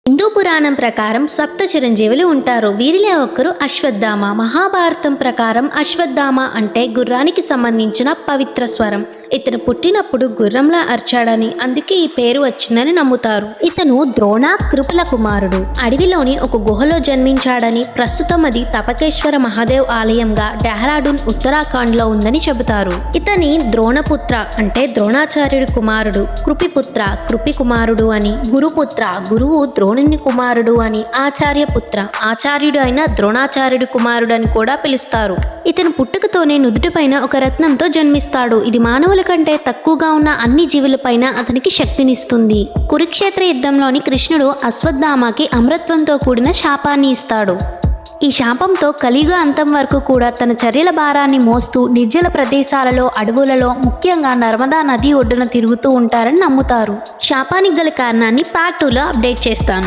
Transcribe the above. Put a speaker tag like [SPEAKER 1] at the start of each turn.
[SPEAKER 1] హిందూ పురాణం ప్రకారం సప్త చిరంజీవులు ఉంటారు. వీరిలో ఒకరు అశ్వత్థామ. మహాభారతం ప్రకారం అశ్వత్థామ అంటే గుర్రానికి సంబంధించిన పవిత్ర స్వరం. ఇతను పుట్టినప్పుడు గుర్రంలా అర్చాడని, అందుకే ఈ పేరు వచ్చిందని నమ్ముతారు. ఇతను ద్రోణ కృపల కుమారుడు. అడవిలోని ఒక గుహలో జన్మించాడని, ప్రస్తుతం అది తపకేశ్వర మహాదేవ్ ఆలయంగా డెహ్రాడూన్ ఉత్తరాఖండ్ లో ఉందని చెబుతారు. ఇతని ద్రోణపుత్ర అంటే ద్రోణాచార్యుడి కుమారుడు, కృపిపుత్ర కృపి కుమారుడు అని, గురుపుత్ర గురువు ద్రోణుని కుమారుడు అని, ఆచార్యపుత్ర ఆచార్యుడు అయిన ద్రోణాచార్యుడి కుమారుడు అని కూడా పిలుస్తారు. ఇతను పుట్టుకతోనే నుదుటిపైన ఒక రత్నంతో జన్మిస్తాడు. ఇది మానవుల కంటే తక్కువగా ఉన్న అన్ని జీవులపైన అతనికి శక్తినిస్తుంది. కురుక్షేత్ర యుద్ధంలోని కృష్ణుడు అశ్వత్థామకి అమరత్వంతో కూడిన శాపాన్ని ఇస్తాడు. ఈ శాపంతో కలియుగ అంతం వరకు కూడా తన చర్యల భారాన్ని మోస్తూ నిర్జల ప్రదేశాలలో, అడవులలో, ముఖ్యంగా నర్మదా నది ఒడ్డున తిరుగుతూ ఉంటారని నమ్ముతారు. శాపానికి గల కారణాన్ని పార్ట్ 2లో అప్డేట్ చేస్తాను.